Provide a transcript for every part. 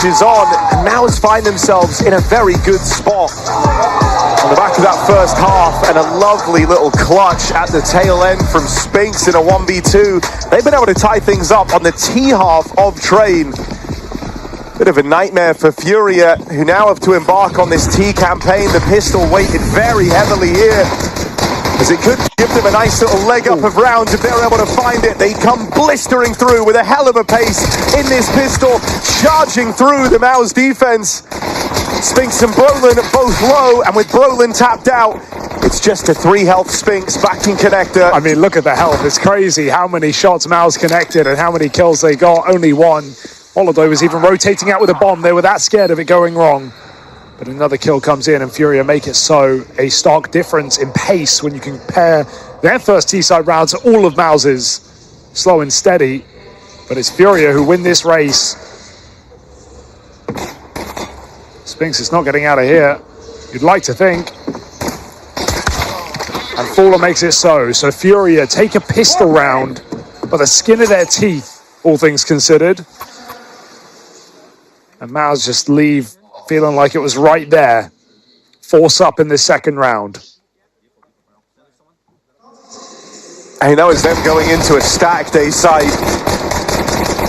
is on, and Maus find themselves in a very good spot on the back of that first half, and a lovely little clutch at the tail end from Spinks in a 1v2. They've been able to tie things up on the T half of Train. Bit of a nightmare for Furia, who now have to embark on this T campaign. The pistol weighted very heavily here, as it could give them a nice little leg up of rounds if they're able to find it. They come blistering through with a hell of a pace in this pistol, charging through the Maus defense. Spinks and Brolin both low, and with Brolin tapped out, it's just a 3 health Spinks back in connector. I mean, look at the health. It's crazy how many shots Maus connected and how many kills they got. Only 1. Holiday was even rotating out with a bomb. They were that scared of it going wrong. But another kill comes in, and Furia make it so. A stark difference in pace when you compare their first T-side round to all of Maus's. Slow and steady. But it's Furia who win this race. Spinks is not getting out of here. You'd like to think. And Faller makes it so. So Furia take a pistol round by the skin of their teeth, all things considered. And Maus just leave feeling like it was right there. Force up in the second round. And that was them going into a stacked A side.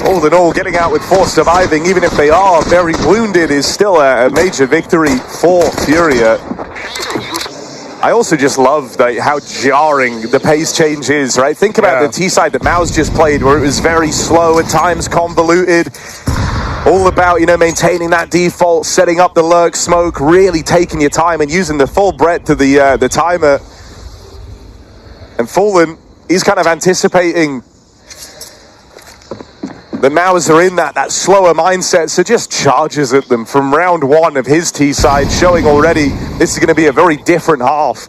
All in all, getting out with 4 surviving, even if they are very wounded, is still a major victory for Furia. I also just love how jarring the pace change is, right? Think about the T side that Maus just played, where it was very slow, at times convoluted. All about, maintaining that default, setting up the lurk smoke, really taking your time and using the full breadth of the timer. And Fallen, he's kind of anticipating the Maus are in that slower mindset, so just charges at them from round 1 of his T-side, showing already this is going to be a very different half.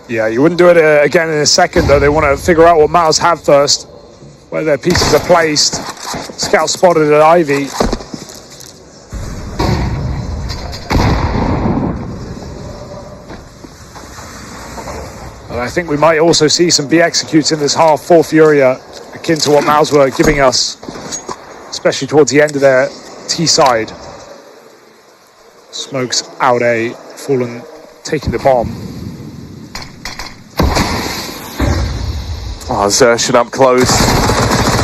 Yeah, you wouldn't do it again in a second, though. They want to figure out what Maus have first, where their pieces are placed. Scout spotted at Ivy. And I think we might also see some B executes in this half for Furia, akin to what Maus were giving us, especially towards the end of their T side. Smokes out A, Fallen taking the bomb. Oh, Xerxen up close.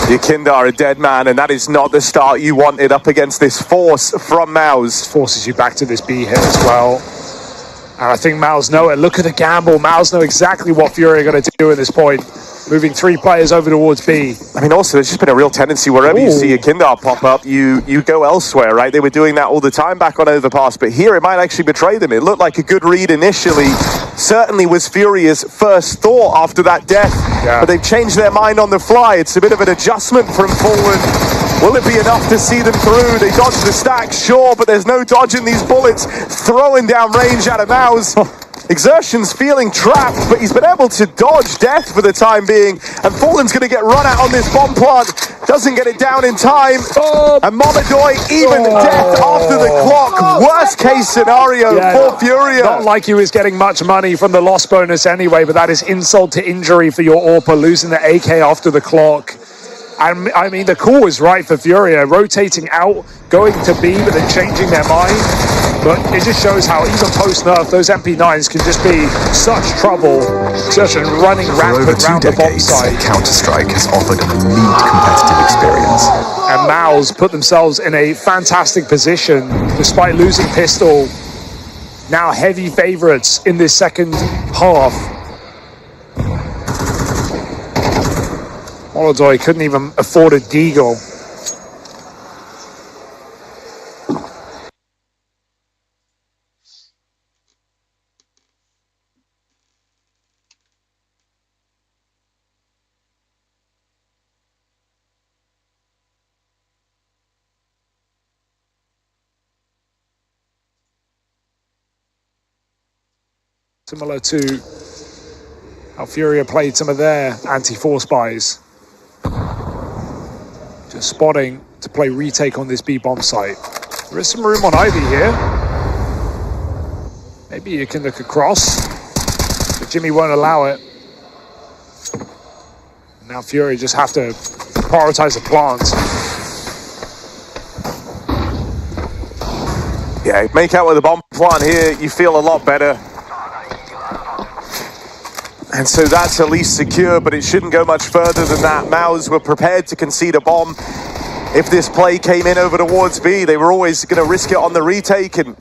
Yakindar a dead man, and that is not the start you wanted up against this force from Maus. Forces you back to this B hit as well. And I think Maus know it. Look at the gamble. Maus know exactly what Fury are going to do at this point. Moving 3 players over towards B. I mean, also, there's just been a real tendency wherever you see a Kindar pop up, you go elsewhere, right? They were doing that all the time back on Overpass, but here it might actually betray them. It looked like a good read initially. Certainly was Furia's first thought after that death, but they've changed their mind on the fly. It's a bit of an adjustment from Fallen. Will it be enough to see them through? They dodge the stack, sure, but there's no dodging these bullets. Throwing down range out of Maus. Exertion's feeling trapped, but he's been able to dodge death for the time being. And Fallen's going to get run out on this bomb plant. Doesn't get it down in time. And Momadoy, even death after the clock. Worst case scenario for Furia. Not like he was getting much money from the loss bonus anyway, but that is insult to injury for your AWPer, losing the AK after the clock. And I mean, the call was right for Furia, rotating out, going to B, but then changing their mind. But it just shows how even post-nerf, those MP9s can just be such trouble. Xerxen running rampant around the bomb site. Counter-Strike has offered an elite competitive experience. And Maus put themselves in a fantastic position, despite losing pistol. Now heavy favourites in this second half. Holodoy couldn't even afford a deagle. Similar to how Furia played some of their anti-force buys. Just spotting to play retake on this B bomb site. There is some room on Ivy here. Maybe you can look across, but Jimmy won't allow it. Now Fury just have to prioritize the plant. Yeah, make out with the bomb plant here, you feel a lot better. And so that's at least secure, but it shouldn't go much further than that. Maus were prepared to concede a bomb. If this play came in over towards B, they were always going to risk it on the retake, and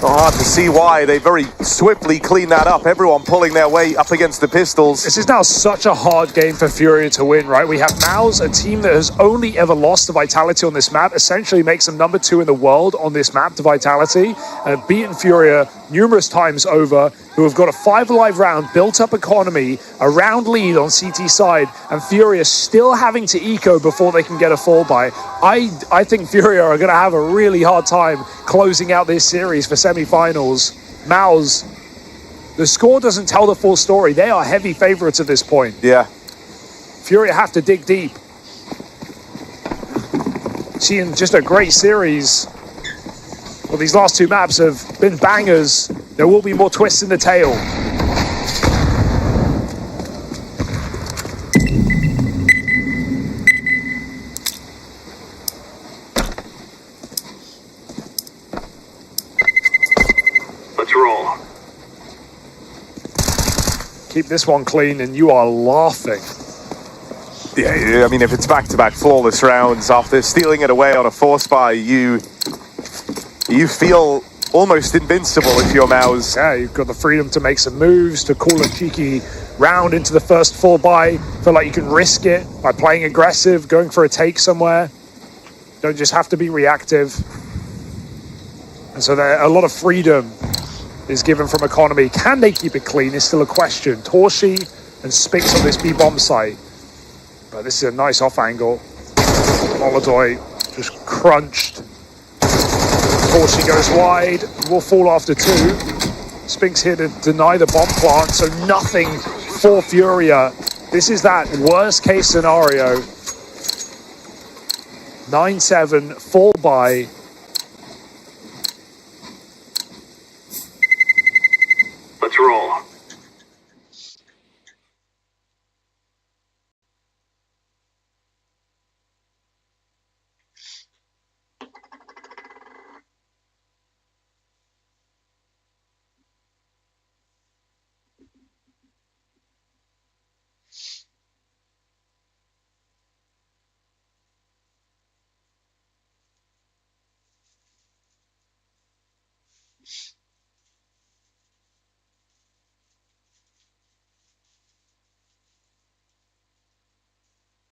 hard to see why. They very swiftly cleaned that up. Everyone pulling their weight up against the pistols. This is now such a hard game for Furia to win, right? We have Maus, a team that has only ever lost to Vitality on this map, essentially makes them number 2 in the world on this map to Vitality, and beaten Furia numerous times over, who have got a 5 alive round, built up economy, a round lead on CT side, and Furia still having to eco before they can get a fall by. I think Furia are going to have a really hard time closing out this series for semi-finals. Maus, the score doesn't tell the full story. They are heavy favorites at this point. Yeah. Furia have to dig deep. Seeing just a great series. Well, these last 2 maps have been bangers. There will be more twists in the tail. Let's roll. Keep this one clean and you are laughing. Yeah, I mean, if it's back-to-back flawless rounds after stealing it away on a force buy, you feel almost invincible if you're Maus. Yeah, you've got the freedom to make some moves, to call a cheeky round into the first 4 buy. Feel like you can risk it by playing aggressive, going for a take somewhere. Don't just have to be reactive. And so there a lot of freedom is given from economy. Can they keep it clean is still a question. Torshi and Spix on this B bomb site. But this is a nice off angle. Molodoy just crunched. Torshi goes wide, will fall after 2. Spinks here to deny the bomb plant, so nothing for Furia. This is that worst case scenario. 9-7, fall by.